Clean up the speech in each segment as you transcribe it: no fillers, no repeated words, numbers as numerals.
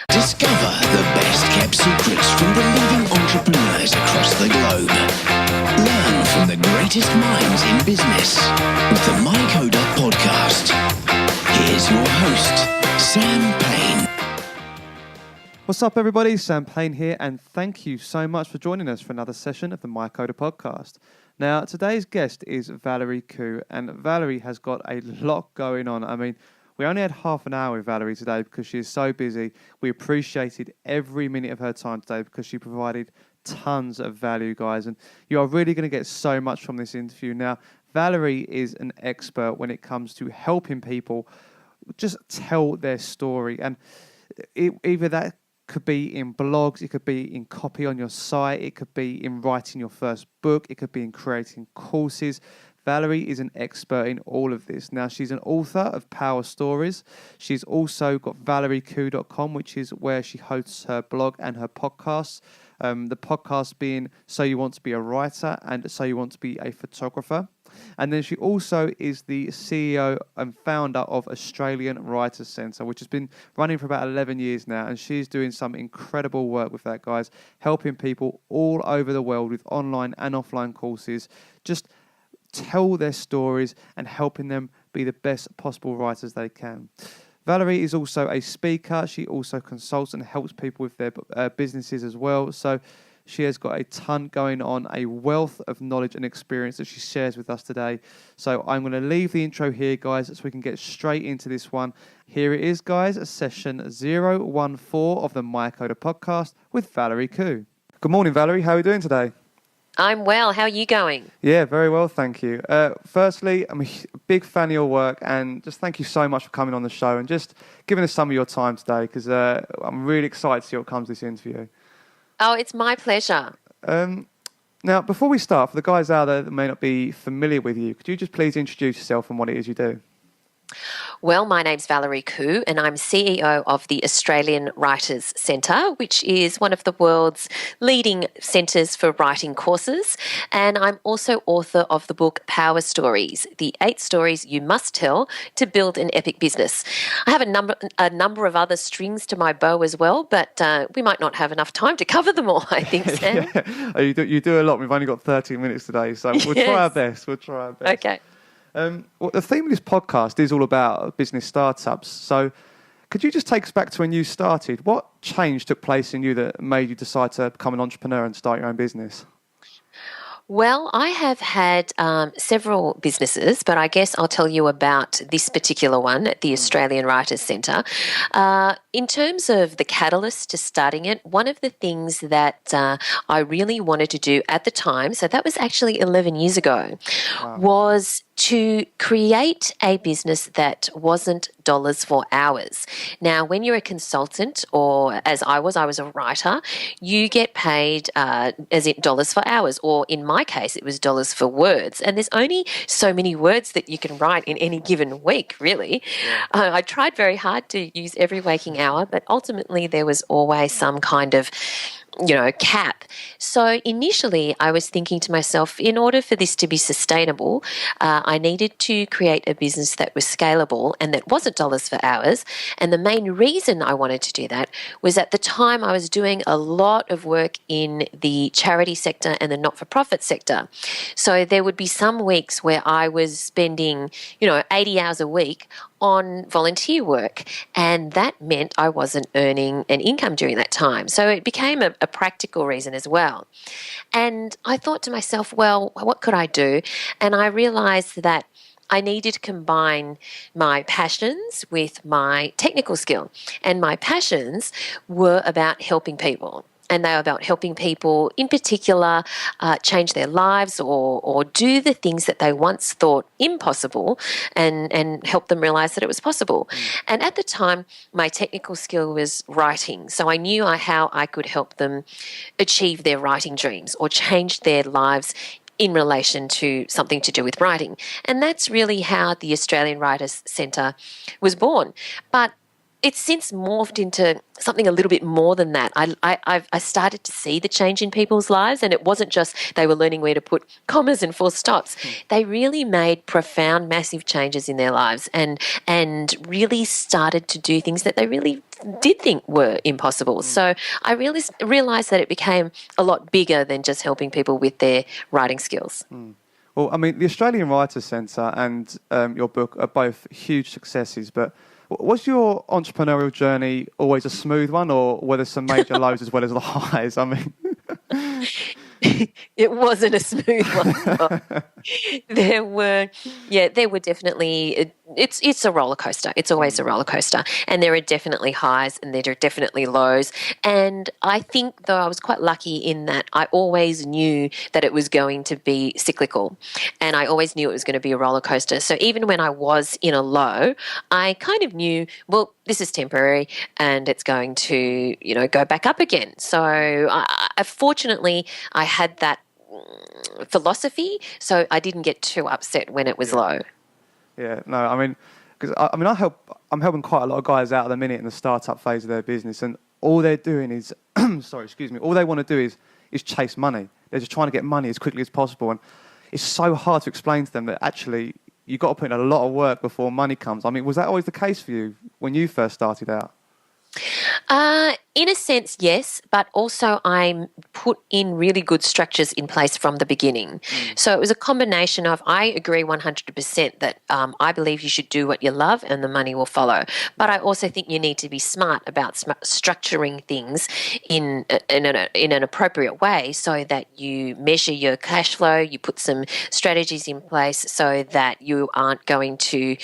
Discover the best-kept secrets from the leading entrepreneurs across the globe. Learn from the greatest minds in business with the MyCoda podcast. Here's your host, Sam Payne. What's up, everybody? Sam Payne here, and thank you so much for joining us for another session of the MyCoda podcast. Now, today's guest is Valerie Khoo, and Valerie has got a lot going on. I mean, we only had half an hour with Valerie today because she is so busy. We appreciated every minute of her time today because she provided tons of value, guys, and you are really going to get so much from this interview. Now, Valerie is an expert when it comes to helping people just tell their story, and either that could be in blogs, it could be in copy on your site, it could be in writing your first book, it could be in creating courses. Valerie is an expert in all of this. Now, she's an author of Power Stories. She's also got ValerieKhoo.com, which is where she hosts her blog and her podcasts. The podcast being So You Want to Be a Writer and So You Want to Be a Photographer. And then she also is the CEO and founder of Australian Writers Centre, which has been running for about 11 years now. And she's doing some incredible work with that, guys, helping people all over the world with online and offline courses, just tell their stories and helping them be the best possible writers they can. Valerie is also a speaker. She also consults and helps people with their businesses as well. So she has got a ton going on, a wealth of knowledge and experience that she shares with us today. So I'm going to leave the intro here, guys, so we can get straight into this one. Here it is, guys, session 014 of the MyCoda podcast with Valerie Khoo. Good morning, Valerie. How are you doing today? I'm well. How are you going? Yeah, very well, thank you. Firstly, I'm a big fan of your work, and just thank you so much for coming on the show and just giving us some of your time today, because I'm really excited to see what comes of this interview. Oh, it's my pleasure. Now, before we start, for the guys out there that may not be familiar with you, could you just please introduce yourself and what it is you do? Well, my name's Valerie Khoo, and I'm CEO of the Australian Writers Centre, which is one of the world's leading centres for writing courses. And I'm also author of the book Power Stories, the 8 stories you must tell to build an epic business. I have a number of other strings to my bow as well, but we might not have enough time to cover them all, I think, Sam. Yeah. You do a lot. We've only got 30 minutes today, so we'll try our best. Okay. Well, the theme of this podcast is all about business startups. So could you just take us back to when you started? What change took place in you that made you decide to become an entrepreneur and start your own business? Well, I have had several businesses, but I guess I'll tell you about this particular one at the Australian Writers Centre. In terms of the catalyst to starting it, one of the things that I really wanted to do at the time, so that was actually 11 years ago, was to create a business that wasn't dollars for hours. Now, when you're a consultant, or as I was a writer, you get paid as in dollars for hours, or in my case, it was dollars for words. And there's only so many words that you can write in any given week, really. Yeah. I tried very hard to use every waking hour, but ultimately there was always some kind of cap. So initially I was thinking to myself, in order for this to be sustainable, I needed to create a business that was scalable and that wasn't dollars for hours. And the main reason I wanted to do that was at the time I was doing a lot of work in the charity sector and the not-for-profit sector. So there would be some weeks where I was spending, 80 hours a week on volunteer work, and that meant I wasn't earning an income during that time. So it became a practical reason as well. And I thought to myself, well, what could I do? And I realized that I needed to combine my passions with my technical skill. And my passions were about helping people. And they are about helping people, in particular, change their lives or do the things that they once thought impossible and help them realize that it was possible. And at the time, my technical skill was writing. So I knew how I could help them achieve their writing dreams or change their lives in relation to something to do with writing. And that's really how the Australian Writers Centre was born. But it's since morphed into something a little bit more than that. I started to see the change in people's lives, and it wasn't just they were learning where to put commas and full stops. They really made profound, massive changes in their lives, and really started to do things that they really did think were impossible. So I really realised that it became a lot bigger than just helping people with their writing skills. Well, I mean, the Australian Writers' Centre and your book are both huge successes, but was your entrepreneurial journey always a smooth one, or were there some major lows as well as the highs? I mean... It wasn't a smooth one. There were definitely. It's a roller coaster. It's always a roller coaster, and there are definitely highs and there are definitely lows. And I think, though, I was quite lucky in that I always knew that it was going to be cyclical, and I always knew it was going to be a roller coaster. So even when I was in a low, I kind of knew, well, this is temporary, and it's going to, go back up again. So fortunately, I had that philosophy, so I didn't get too upset when it was low. Yeah, no, I mean, because I'm helping quite a lot of guys out at the minute in the startup phase of their business, and all they're doing is, all they want to do is chase money. They're just trying to get money as quickly as possible, and it's so hard to explain to them that actually you've got to put in a lot of work before money comes. I mean, was that always the case for you when you first started out? In a sense, yes, but also I put in really good structures in place from the beginning. So it was a combination of, I agree 100% that I believe you should do what you love and the money will follow. But I also think you need to be smart about structuring things in an appropriate way so that you measure your cash flow, you put some strategies in place so that you aren't going to,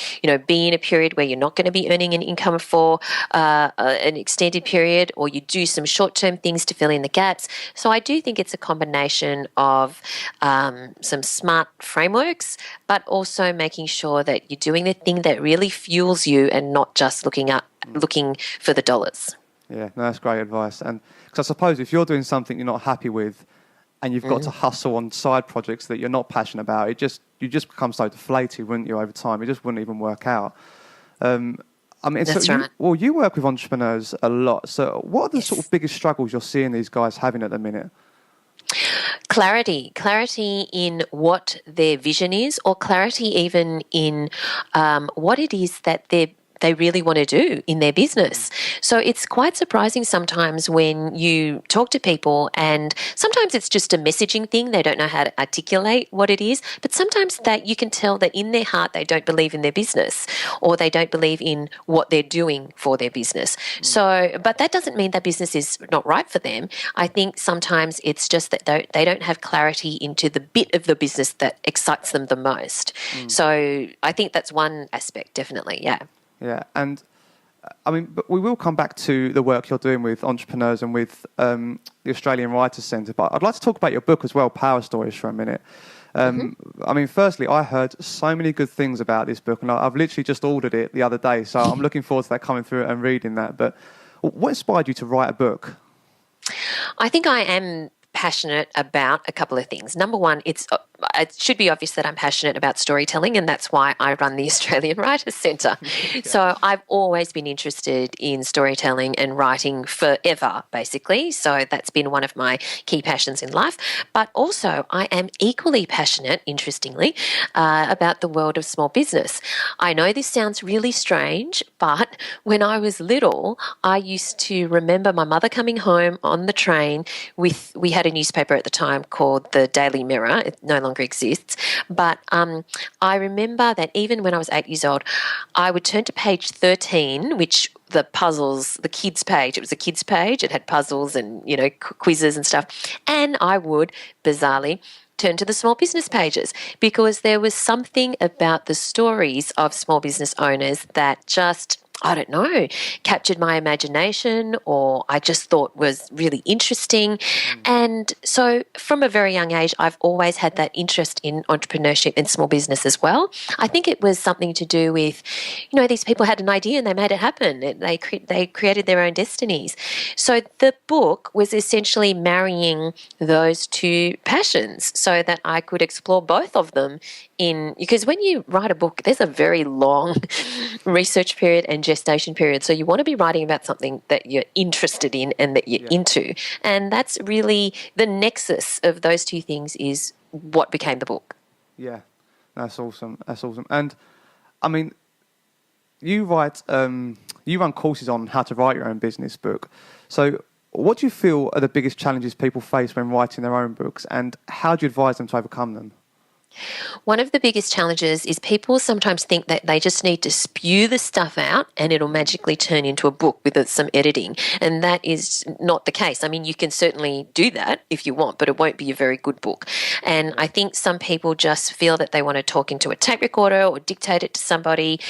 be in a period where you're not going to be earning an income for an extended period, or you do some short-term things to fill in the gaps. So I do think it's a combination of some smart frameworks, but also making sure that you're doing the thing that really fuels you and not just looking for the dollars. Yeah, no, that's great advice. And because I suppose if you're doing something you're not happy with and you've got to hustle on side projects that you're not passionate about, you just become so deflated, wouldn't you, over time? It just wouldn't even work out. I mean, That's right. You work with entrepreneurs a lot. So what are the sort of biggest struggles you're seeing these guys having at the minute? Clarity in what their vision is, or clarity even in what it is that they really want to do in their business. So it's quite surprising sometimes when you talk to people, and sometimes it's just a messaging thing. They don't know how to articulate what it is, but sometimes that you can tell that in their heart they don't believe in their business, or they don't believe in what they're doing for their business. So, but that doesn't mean that business is not right for them. I think sometimes it's just that they don't have clarity into the bit of the business that excites them the most. So I think that's one aspect, definitely, yeah. Yeah, and I mean, but we will come back to the work you're doing with entrepreneurs and with the Australian Writers' Centre, but I'd like to talk about your book as well, Power Stories, for a minute. I mean, firstly, I heard so many good things about this book, and I've literally just ordered it the other day, so I'm looking forward to that, coming through and reading that. But what inspired you to write a book? I think I am passionate about a couple of things. Number one, it should be obvious that I'm passionate about storytelling, and that's why I run the Australian Writers' Centre. So I've always been interested in storytelling and writing forever, basically. So that's been one of my key passions in life. But also I am equally passionate, interestingly, about the world of small business. I know this sounds really strange, but when I was little, I used to remember my mother coming home on the train we had a newspaper at the time called the Daily Mirror. It no longer exists. But I remember that even when I was 8 years old, I would turn to page 13, which the kids page, it was a kids page. It had puzzles and, quizzes and stuff. And I would, bizarrely, turn to the small business pages, because there was something about the stories of small business owners that just, I don't know, captured my imagination, or I just thought was really interesting. And so from a very young age, I've always had that interest in entrepreneurship and small business as well. I think it was something to do with, these people had an idea and they made it happen. They created their own destinies. So the book was essentially marrying those two passions so that I could explore both of them because when you write a book, there's a very long research period and gestation period. So you want to be writing about something that you're interested in and that you're into. And that's really the nexus of those two things is what became the book. Yeah, that's awesome. That's awesome. And I mean, you run courses on how to write your own business book. So what do you feel are the biggest challenges people face when writing their own books, and how do you advise them to overcome them? One of the biggest challenges is people sometimes think that they just need to spew the stuff out and it'll magically turn into a book with some editing. And that is not the case. I mean, you can certainly do that if you want, but it won't be a very good book. And I think some people just feel that they want to talk into a tape recorder or dictate it to somebody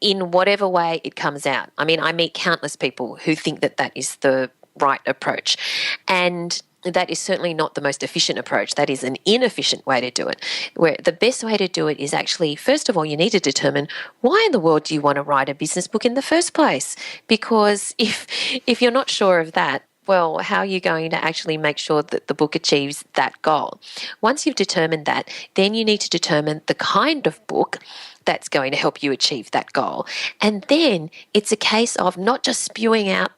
in whatever way it comes out. I mean, I meet countless people who think that that is the right approach. And that is certainly not the most efficient approach. That is an inefficient way to do it. Where the best way to do it is actually, first of all, you need to determine why in the world do you want to write a business book in the first place? Because if you're not sure of that, well, how are you going to actually make sure that the book achieves that goal? Once you've determined that, then you need to determine the kind of book that's going to help you achieve that goal. And then it's a case of not just spewing out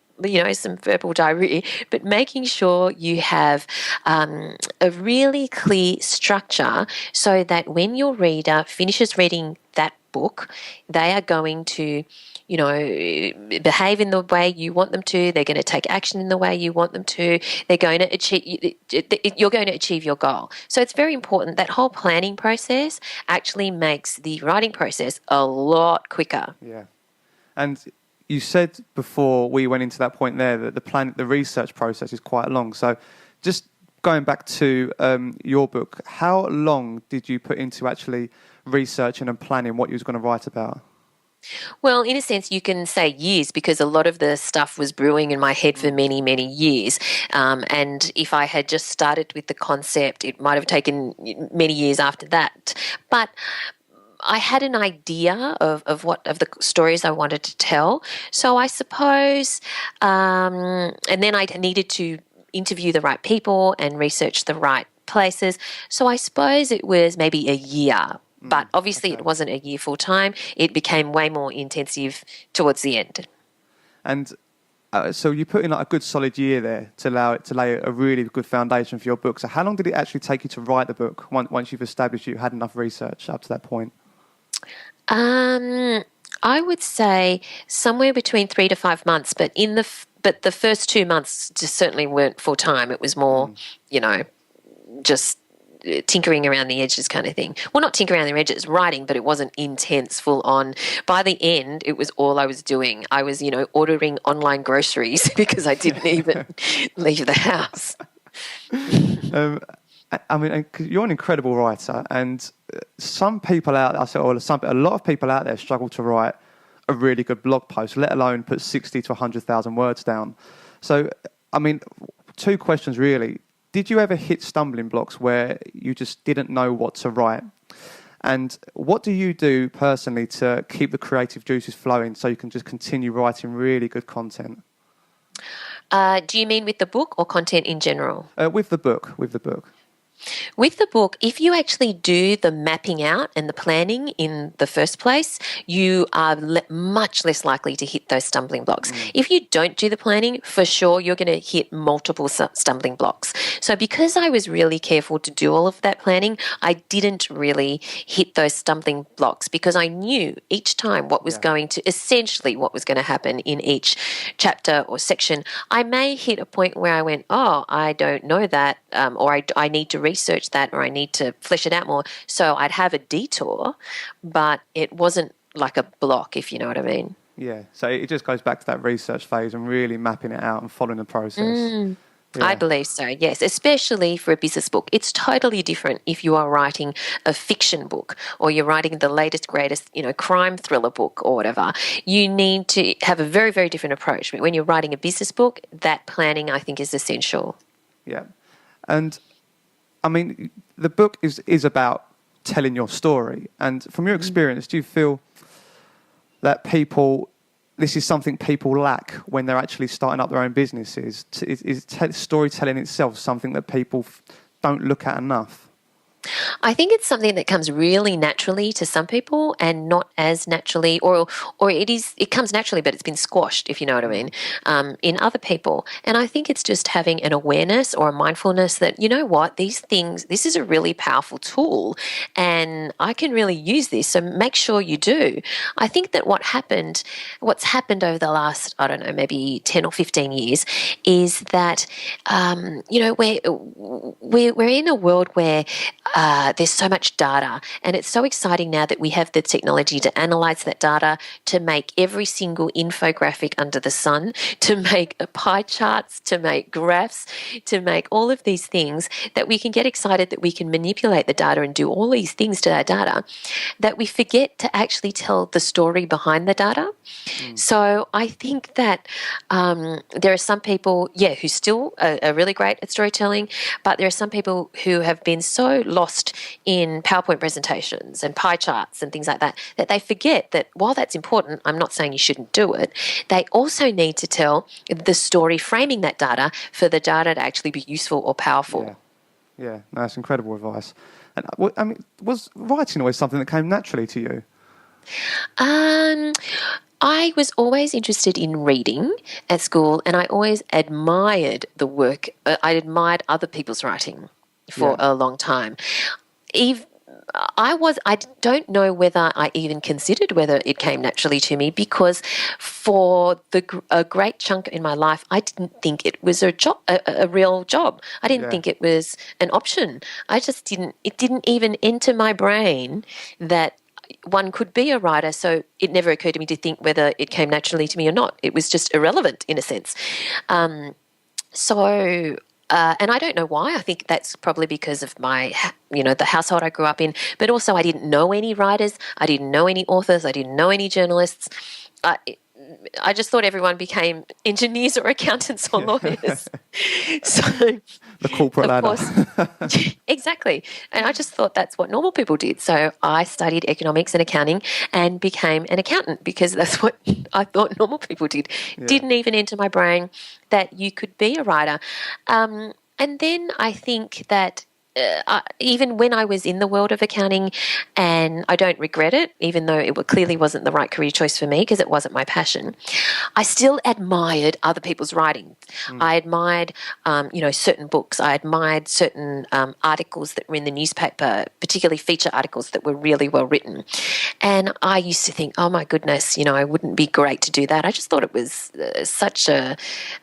some verbal diarrhea, but making sure you have a really clear structure so that when your reader finishes reading that book, they are going to, behave in the way you want them to. They're going to take action in the way you want them to. They're going to achieve. You're going to achieve your goal. So it's very important. That whole planning process actually makes the writing process a lot quicker. Yeah, and you said before we went into that point there that the research process is quite long. So just going back to your book, how long did you put into actually researching and planning what you was going to write about? Well, in a sense, you can say years because a lot of the stuff was brewing in my head for many, many years. And if I had just started with the concept, it might have taken many years after that. But I had an idea of the stories I wanted to tell. So I suppose, and then I needed to interview the right people and research the right places. So I suppose it was maybe a year. But obviously It wasn't a year full time. It became way more intensive towards the end. And so you put in like a good solid year there to lay a really good foundation for your book. So how long did it actually take you to write the book once you've established you had enough research up to that point? I would say somewhere between 3 to 5 months, but the first 2 months just certainly weren't full time. It was more, just tinkering around the edges kind of thing. Well, not tinkering around the edges, writing, but it wasn't intense, full on. By the end, it was all I was doing. I was, ordering online groceries because I didn't even leave the house. I mean, you're an incredible writer, and some people out there, a lot of people out there struggle to write a really good blog post, let alone put 60 to 100,000 words down. So, I mean, two questions really. Did you ever hit stumbling blocks where you just didn't know what to write? And what do you do personally to keep the creative juices flowing so you can just continue writing really good content? Do you mean with the book or content in general? With the book. With the book, if you actually do the mapping out and the planning in the first place, you are much less likely to hit those stumbling blocks. If you don't do the planning, for sure, you're going to hit multiple stumbling blocks. So because I was really careful to do all of that planning, I didn't really hit those stumbling blocks because I knew each time what was going to happen in each chapter or section. I may hit a point where I went, I don't know that, or I need to research that, or I need to flesh it out more. So I'd have a detour, but it wasn't like a block, if you know what I mean. Yeah, so it just goes back to that research phase and really mapping it out and following the process. Yeah. I believe so, yes, especially for a business book. It's totally different if you are writing a fiction book or you're writing the latest, greatest, crime thriller book or whatever. You need to have a very, very different approach. But when you're writing a business book, that planning, I think, is essential. Yeah. And, I mean, the book is about telling your story. And from your experience, do you feel that this is something people lack when they're actually starting up their own businesses? Is storytelling itself something that people don't look at enough? I think it's something that comes really naturally to some people and not as naturally, or it comes naturally, but it's been squashed, if you know what I mean, in other people. And I think it's just having an awareness or a mindfulness that, you know what, this is a really powerful tool and I can really use this. So make sure you do. I think that what's happened over the last, I don't know, maybe 10 or 15 years is that, we're in a world where there's so much data, and it's so exciting now that we have the technology to analyze that data, to make every single infographic under the sun, to make pie charts, to make graphs, to make all of these things, that we can get excited that we can manipulate the data and do all these things to that data, that we forget to actually tell the story behind the data. So I think that there are some people, who still are really great at storytelling, but there are some people who have been so lost in PowerPoint presentations and pie charts and things like that, that they forget that while that's important, I'm not saying you shouldn't do it, they also need to tell the story framing that data for the data to actually be useful or powerful. Yeah, no, that's incredible advice. And was writing always something that came naturally to you? I was always interested in reading at school, and I always admired the work. I admired other people's writing for a long time. I don't know whether I even considered whether it came naturally to me, because for a great chunk in my life, I didn't think it was a job, a real job. I didn't think it was an option. It didn't even enter my brain that one could be a writer, so it never occurred to me to think whether it came naturally to me or not. It was just irrelevant in a sense. And I don't know why. I think that's probably because of the household I grew up in, but also I didn't know any writers. I didn't know any authors. I didn't know any journalists. I just thought everyone became engineers or accountants or lawyers. So the corporate ladder. Exactly. And I just thought that's what normal people did. So I studied economics and accounting and became an accountant, because that's what I thought normal people did. Yeah. Didn't even enter my brain that you could be a writer. And then I think that even when I was in the world of accounting, and I don't regret it, even though it clearly wasn't the right career choice for me because it wasn't my passion, I still admired other people's writing. I admired, certain books. I admired certain articles that were in the newspaper, particularly feature articles that were really well written. And I used to think, oh my goodness, I wouldn't be great to do that. I just thought it was such a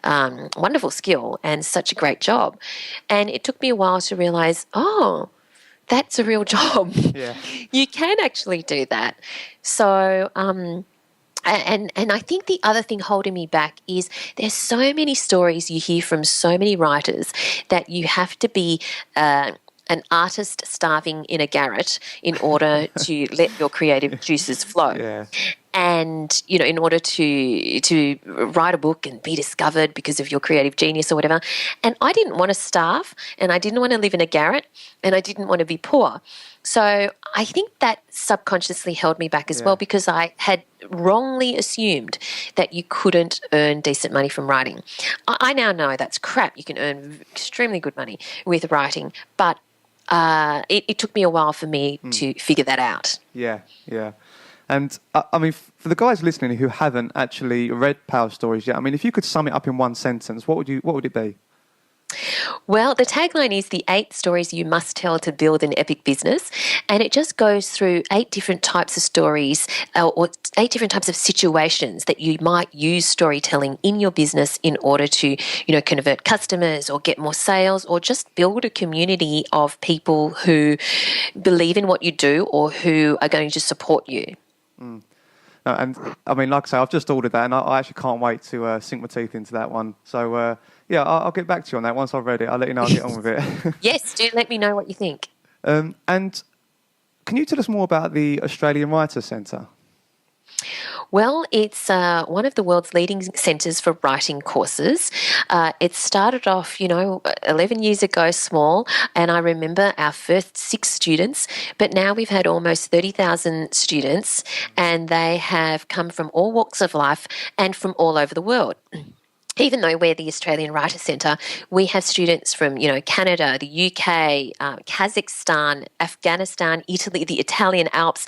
wonderful skill and such a great job. And it took me a while to realize, oh, that's a real job. Yeah. You can actually do that. So, and I think the other thing holding me back is there's so many stories you hear from so many writers that you have to be an artist starving in a garret in order to let your creative juices flow. Yeah. And, in order to write a book and be discovered because of your creative genius or whatever. And I didn't want to starve, and I didn't want to live in a garret, and I didn't want to be poor. So I think that subconsciously held me back as well, because I had wrongly assumed that you couldn't earn decent money from writing. I now know that's crap. You can earn extremely good money with writing, but it took me a while for me to figure that out. Yeah. And for the guys listening who haven't actually read Power Stories yet, if you could sum it up in one sentence, what would it be? Well, the tagline is the 8 stories you must tell to build an epic business. And it just goes through 8 different types of stories or 8 different types of situations that you might use storytelling in your business in order to, convert customers or get more sales, or just build a community of people who believe in what you do or who are going to support you. No, and like I say, I've just ordered that, and I actually can't wait to sink my teeth into that one. So, I'll get back to you on that once I've read it. I'll let you know I'll get on with it. Yes, do let me know what you think. And can you tell us more about the Australian Writers' Centre? Well, it's one of the world's leading centres for writing courses. It started off, 11 years ago small, and I remember our first 6 students, but now we've had almost 30,000 students, and they have come from all walks of life and from all over the world. even though we're the Australian Writers Centre, we have students from, Canada, the UK, Kazakhstan, Afghanistan, Italy, the Italian Alps,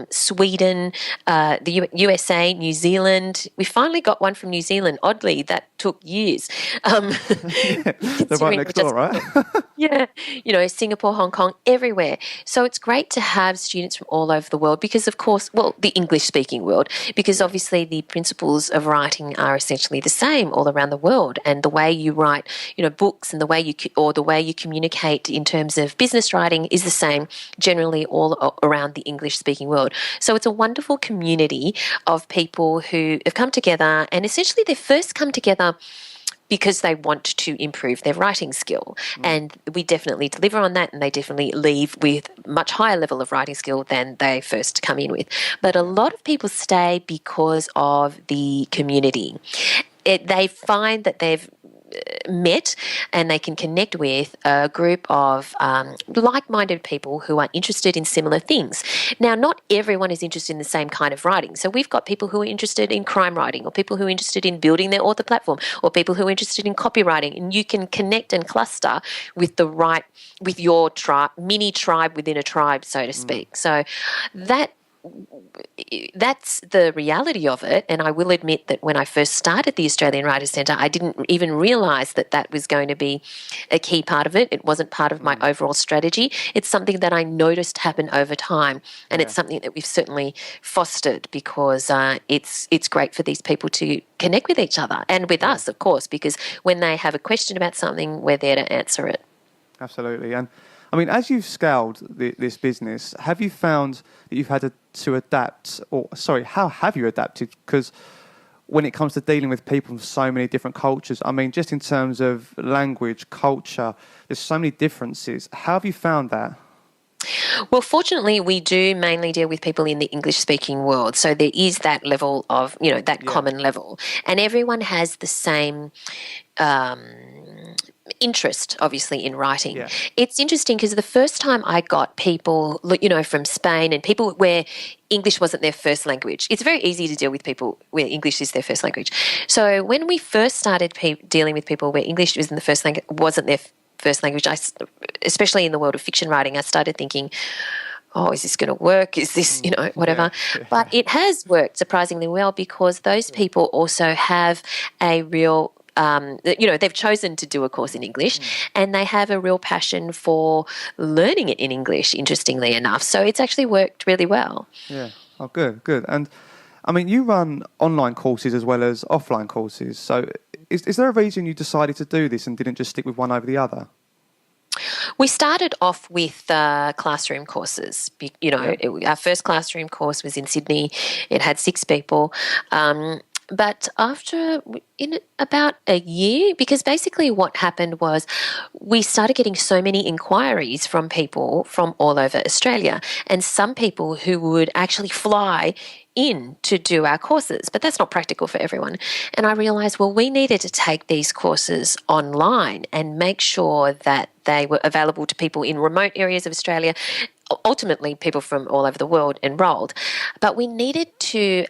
Sweden, the USA, New Zealand. We finally got one from New Zealand. Oddly, that took years. They're right next door, right? Yeah, Singapore, Hong Kong, everywhere. So it's great to have students from all over the world because, of course, the English-speaking world, because obviously the principles of writing are essentially the same all around the world, and the way you write, books, and the way you communicate in terms of business writing is the same generally all around the English-speaking world. So it's a wonderful community of people who have come together, and essentially they first come together because they want to improve their writing skill. And we definitely deliver on that, and they definitely leave with much higher level of writing skill than they first come in with. But a lot of people stay because of the community. They find that they've met and they can connect with a group of like-minded people who are interested in similar things. Now, not everyone is interested in the same kind of writing. So we've got people who are interested in crime writing, or people who are interested in building their author platform, or people who are interested in copywriting. And you can connect and cluster with your tribe, mini tribe within a tribe, so to speak. So that's the reality of it. And I will admit that when I first started the Australian Writers Centre, I didn't even realise that was going to be a key part of it. It wasn't part of my overall strategy. It's something that I noticed happen over time, and it's something that we've certainly fostered because it's great for these people to connect with each other and with us, of course, because when they have a question about something, we're there to answer it. Absolutely. And I mean, as you've scaled this business, have you found that you've had to adapt, how have you adapted? Because when it comes to dealing with people from so many different cultures, I mean, just in terms of language, culture, there's so many differences. How have you found that? Well, fortunately, we do mainly deal with people in the English-speaking world. So there is that level of, common level. And everyone has the same interest, obviously, in writing. Yeah. It's interesting because the first time I got people, from Spain and people where English wasn't their first language. It's very easy to deal with people where English is their first language. So when we first started dealing with people where English wasn't their first language, especially in the world of fiction writing, I started thinking, is this going to work? Is this, whatever? Yeah. But it has worked surprisingly well because those people also have a real they've chosen to do a course in English and they have a real passion for learning it in English, interestingly enough. So it's actually worked really well. Yeah. Oh, good. And I mean, you run online courses as well as offline courses. So is there a reason you decided to do this and didn't just stick with one over the other? We started off with classroom courses. Our first classroom course was in Sydney. It had 6 people. But in about a year, because basically what happened was we started getting so many inquiries from people from all over Australia, and some people who would actually fly in to do our courses, but that's not practical for everyone. And I realised, we needed to take these courses online and make sure that they were available to people in remote areas of Australia, ultimately people from all over the world enrolled. But we needed to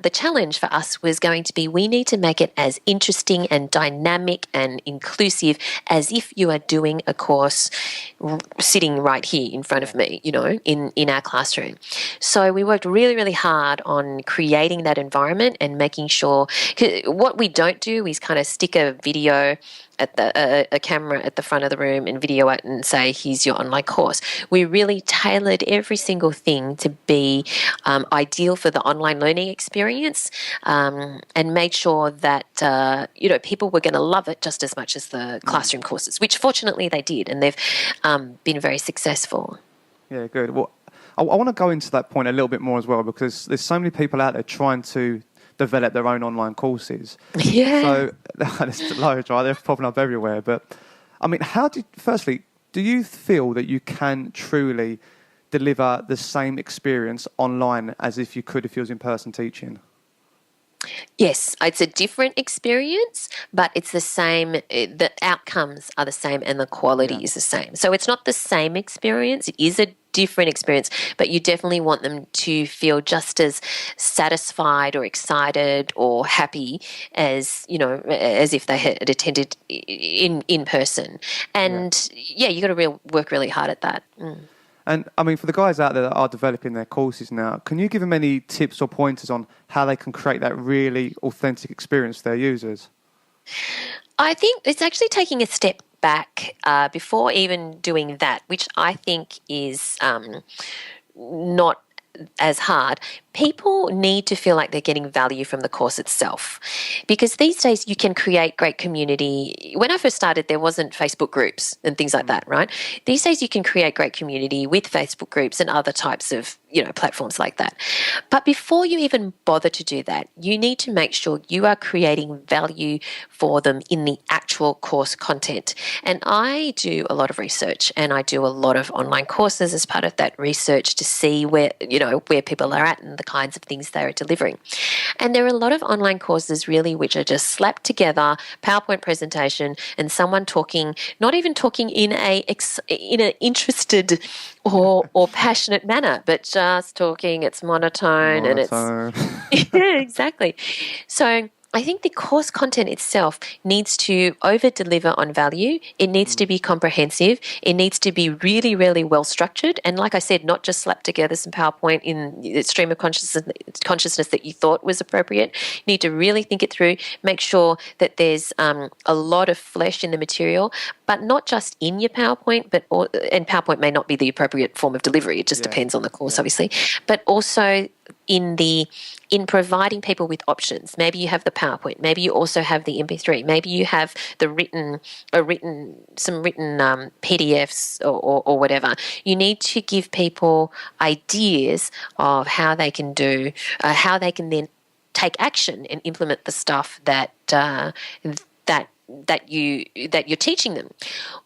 the challenge for us was going to be we need to make it as interesting and dynamic and inclusive as if you are doing a course sitting right here in front of me, in our classroom. So we worked really, really hard on creating that environment and making sure – what we don't do is kind of stick a video at a camera at the front of the room and video it and say, here's your online course. We really tailored every single thing to be ideal for the online learning experience and made sure that, people were going to love it just as much as the classroom courses, which fortunately they did, and they've been very successful. Yeah, good. Well, I want to go into that point a little bit more as well because there's so many people out there trying to develop their own online courses. Yeah. So there's loads, right? They're popping up everywhere. But I mean, firstly, do you feel that you can truly deliver the same experience online as if you could if you was in person teaching? Yes, it's a different experience, but it's the same. The outcomes are the same and the quality is the same. So it's not the same experience. It is a different experience, but you definitely want them to feel just as satisfied or excited or happy as, as if they had attended in person. And you got to work really hard at that. And I mean, for the guys out there that are developing their courses now, can you give them any tips or pointers on how they can create that really authentic experience for their users? I think it's actually taking a step back before even doing that, which I think is not as hard. People need to feel like they're getting value from the course itself, because these days you can create great community. When I first started, there wasn't Facebook groups and things like that, right? These days you can create great community with Facebook groups and other types of platforms like that. But before you even bother to do that, you need to make sure you are creating value for them in the actual course content. And I do a lot of research, and I do a lot of online courses as part of that research to see where people are at and the kinds of things they are delivering. And there are a lot of online courses really which are just slapped together, PowerPoint presentation, and someone talking, not even talking in an interested or passionate manner, but just talking. It's monotone. And it's yeah, exactly. So I think the course content itself needs to over-deliver on value. It needs to be comprehensive. It needs to be really, really well-structured. And like I said, not just slap together some PowerPoint in the stream of consciousness that you thought was appropriate. You need to really think it through, make sure that there's a lot of flesh in the material, but not just in your PowerPoint, and PowerPoint may not be the appropriate form of delivery. It just depends on the course, obviously, but also in providing people with options. Maybe you have the PowerPoint. Maybe you also have the MP3. Maybe you have some written PDFs or whatever. You need to give people ideas of how they can how they can then take action and implement the stuff that you're teaching them.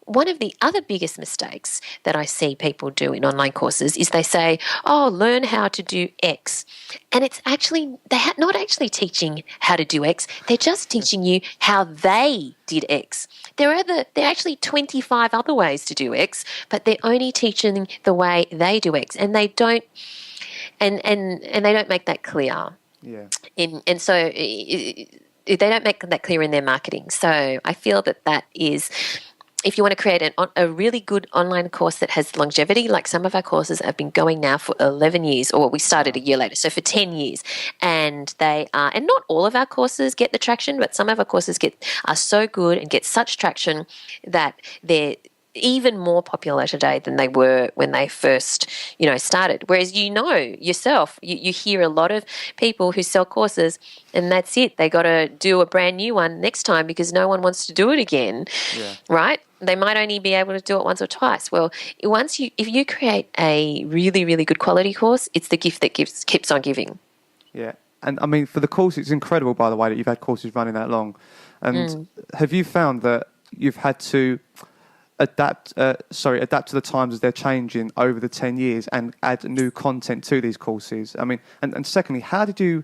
One of the other biggest mistakes that I see people do in online courses is they say, learn how to do X. And it's actually, they're not actually teaching how to do X. They're just teaching you how they did X. There are actually 25 other ways to do X, but they're only teaching the way they do X. And they don't, and they don't make that clear. Yeah. And so they don't make that clear in their marketing. So I feel that is, if you want to create a really good online course that has longevity, like some of our courses have been going now for 11 years, or we started a year later, so for 10 years. And and not all of our courses get the traction, but some of our courses are so good and get such traction that they're even more popular today than they were when they first, started. Whereas yourself, you hear a lot of people who sell courses and that's it. They got to do a brand new one next time because no one wants to do it again, right? They might only be able to do it once or twice. Well, if you create a really, really good quality course, it's the gift that keeps on giving. Yeah. And I mean, for the course, it's incredible, by the way, that you've had courses running that long. And have you found that you've had to adapt to the times as they're changing over the 10 years and add new content to these courses? I mean, and secondly, how did you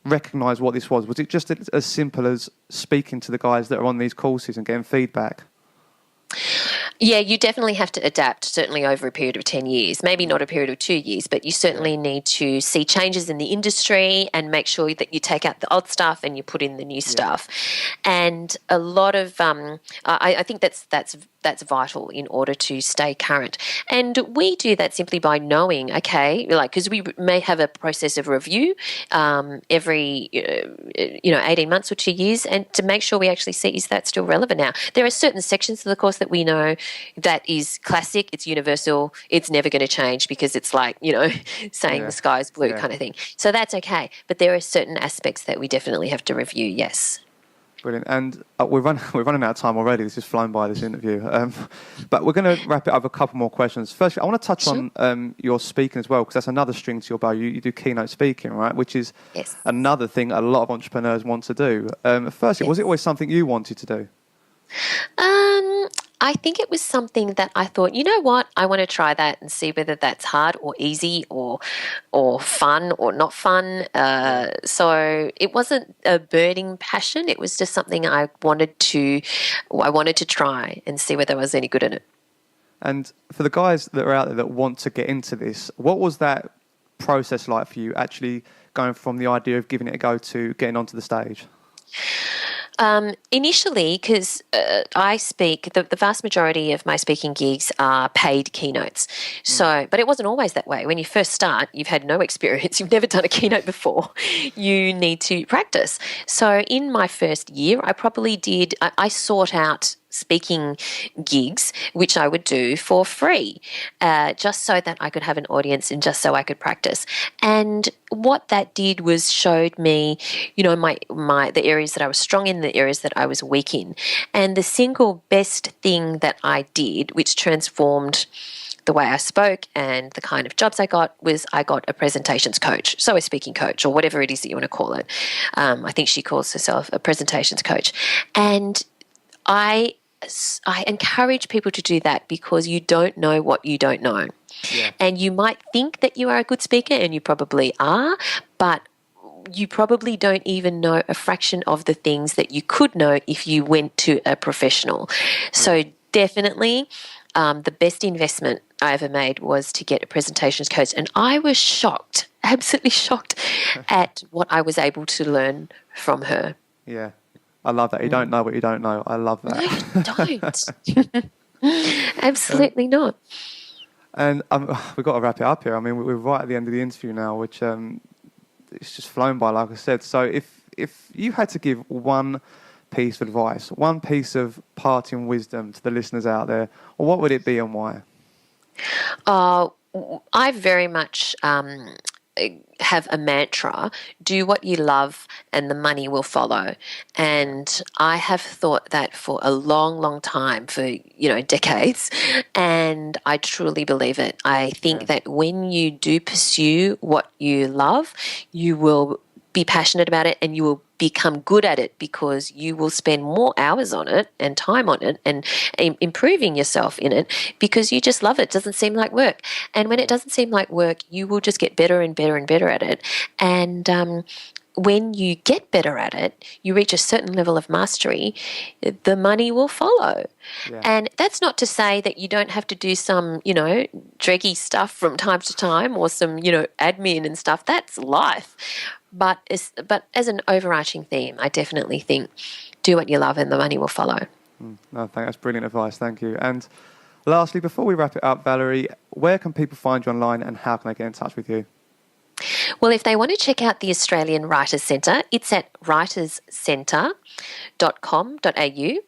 recognise what this was? Was it just as simple as speaking to the guys that are on these courses and getting feedback? Yeah, you definitely have to adapt, certainly over a period of 10 years, maybe not a period of 2 years, but you certainly need to see changes in the industry and make sure that you take out the old stuff and you put in the new stuff. And a lot of, I think that's vital in order to stay current. And we do that simply by knowing, because we may have a process of review every, 18 months or 2 years, and to make sure we actually see, is that still relevant now? There are certain sections of the course that we know that is classic, it's universal, it's never going to change because it's like, saying the sky is blue kind of thing. So that's okay. But there are certain aspects that we definitely have to review, yes. Brilliant. And we're running out of time already. This has flown by, this interview. But we're going to wrap it up with a couple more questions. Firstly, I want to touch on your speaking as well, because that's another string to your bow. You do keynote speaking, right? Which is another thing a lot of entrepreneurs want to do. Firstly, was it always something you wanted to do? I think it was something that I thought, you know what, I want to try that and see whether that's hard or easy or fun or not fun. So it wasn't a burning passion. It was just something I wanted to try and see whether I was any good at it. And for the guys that are out there that want to get into this, what was that process like for you, actually going from the idea of giving it a go to getting onto the stage? Initially, because I speak, the vast majority of my speaking gigs are paid keynotes. So, but it wasn't always that way. When you first start, you've had no experience, you've never done a keynote before, you need to practice. So in my first year, I sought out speaking gigs, which I would do for free, just so that I could have an audience and just so I could practice. And what that did was showed me, the areas that I was strong in, the areas that I was weak in. And the single best thing that I did, which transformed the way I spoke and the kind of jobs I got, was I got a presentations coach, so a speaking coach, or whatever it is that you want to call it. I think she calls herself a presentations coach. And I encourage people to do that because you don't know what you don't know. Yeah. And you might think that you are a good speaker, and you probably are, but you probably don't even know a fraction of the things that you could know if you went to a professional. So definitely the best investment I ever made was to get a presentations coach. And I was shocked, absolutely shocked at what I was able to learn from her. Yeah. I love that. You don't know what you don't know. I love that. No, you don't. Absolutely not. And we've got to wrap it up here. I mean, we're right at the end of the interview now, which it's just flown by, like I said. So if you had to give one piece of advice, one piece of parting wisdom to the listeners out there, what would it be and why? I very much have a mantra: do what you love and the money will follow. And I have thought that for a long, long time, for decades, and I truly believe it. I think that when you do pursue what you love, you will be passionate about it and you will become good at it, because you will spend more hours on it and time on it and improving yourself in it because you just love it. It doesn't seem like work. And when it doesn't seem like work, you will just get better and better and better at it. And when you get better at it, you reach a certain level of mastery, the money will follow. Yeah. And that's not to say that you don't have to do some, dreggy stuff from time to time, or some, admin and stuff. That's life. But as an overarching theme, I definitely think do what you love and the money will follow. No, I think that's brilliant advice. Thank you. And lastly, before we wrap it up, Valerie, where can people find you online and how can they get in touch with you? Well, if they want to check out the Australian Writers Centre, it's at writerscentre.com.au.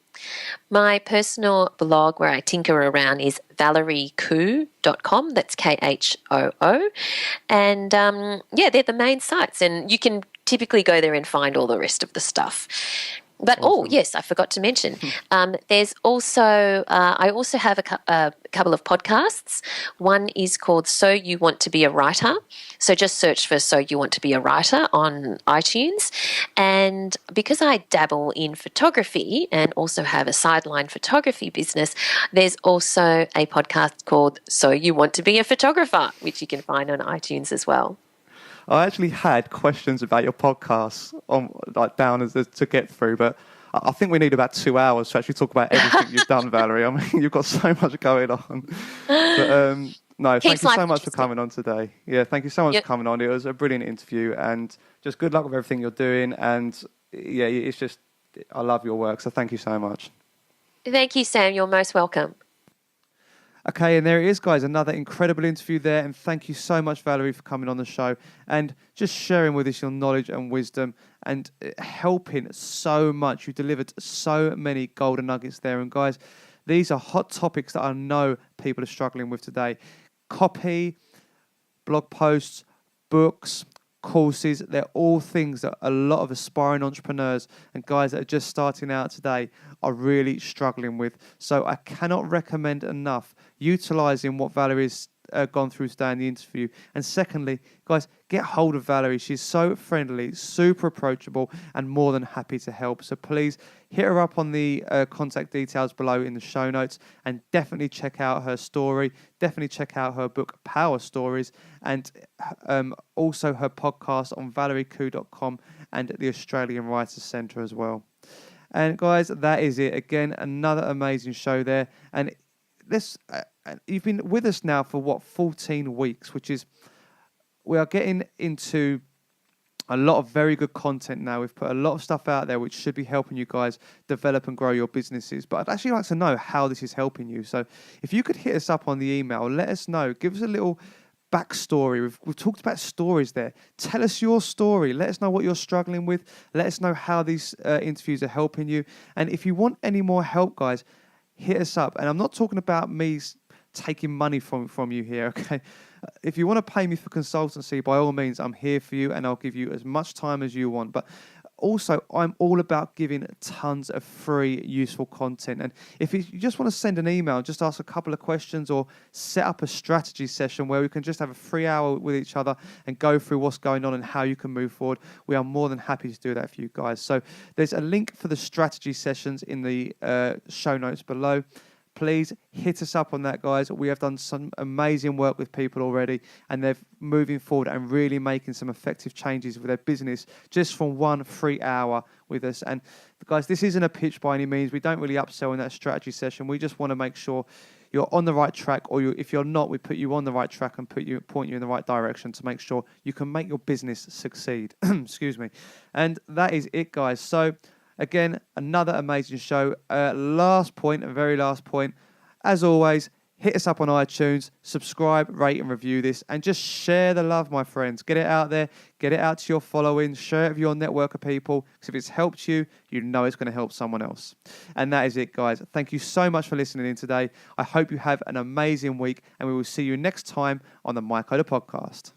My personal blog where I tinker around is valeriekhoo.com. That's KHOO. And they're the main sites. And you can typically go there and find all the rest of the stuff. But, awesome. Yes, I forgot to mention, there's also, I also have a couple of podcasts. One is called So You Want to Be a Writer. So just search for So You Want to Be a Writer on iTunes. And because I dabble in photography and also have a sideline photography business, there's also a podcast called So You Want to Be a Photographer, which you can find on iTunes as well. I actually had questions about your podcast down as to get through, but I think we need about 2 hours to actually talk about everything you've done, Valerie. I mean, you've got so much going on. But no, thank you so much for coming on today. Yeah, thank you so much for coming on. It was a brilliant interview, and just good luck with everything you're doing. And yeah, it's just, I love your work, so thank you so much. Thank you, Sam. You're most welcome. Okay, and there it is, guys. Another incredible interview there. And thank you so much, Valerie, for coming on the show and just sharing with us your knowledge and wisdom and helping so much. You delivered so many golden nuggets there. And guys, these are hot topics that I know people are struggling with today. Copy, blog posts, books, courses, they're all things that a lot of aspiring entrepreneurs and guys that are just starting out today are really struggling with. So I cannot recommend enough utilising what Valerie's gone through today in the interview. And secondly, guys, get hold of Valerie. She's so friendly, super approachable, and more than happy to help. So please hit her up on the contact details below in the show notes, and definitely check out her story. Definitely check out her book, Power Stories, and also her podcast on valeriekhoo.com and the Australian Writers Centre as well. And guys, that is it. Again, another amazing show there. And let's And you've been with us now for 14 weeks, which is, we are getting into a lot of very good content now. We've put a lot of stuff out there which should be helping you guys develop and grow your businesses. But I'd actually like to know how this is helping you. So if you could hit us up on the email, let us know. Give us a little backstory. We've talked about stories there. Tell us your story. Let us know what you're struggling with. Let us know how these interviews are helping you. And if you want any more help, guys, hit us up. And I'm not talking about me taking money from you here, okay? If you want to pay me for consultancy, by all means, I'm here for you and I'll give you as much time as you want. But also, I'm all about giving tons of free, useful content. And if you just want to send an email, just ask a couple of questions or set up a strategy session where we can just have a free hour with each other and go through what's going on and how you can move forward, we are more than happy to do that for you guys. So there's a link for the strategy sessions in the show notes below. Please hit us up on that, guys. We have done some amazing work with people already, and they're moving forward and really making some effective changes with their business just from 1 free hour with us. And guys, this isn't a pitch by any means. We don't really upsell in that strategy session. We just want to make sure you're on the right track, or if you're not, we put you on the right track and point you in the right direction to make sure you can make your business succeed. Excuse me. And that is it, guys. So again, another amazing show. Last point, a very last point. As always, hit us up on iTunes, subscribe, rate and review this, and just share the love, my friends. Get it out there. Get it out to your following. Share it with your network of people, because if it's helped you, you know it's going to help someone else. And that is it, guys. Thank you so much for listening in today. I hope you have an amazing week, and we will see you next time on the MyCoda podcast.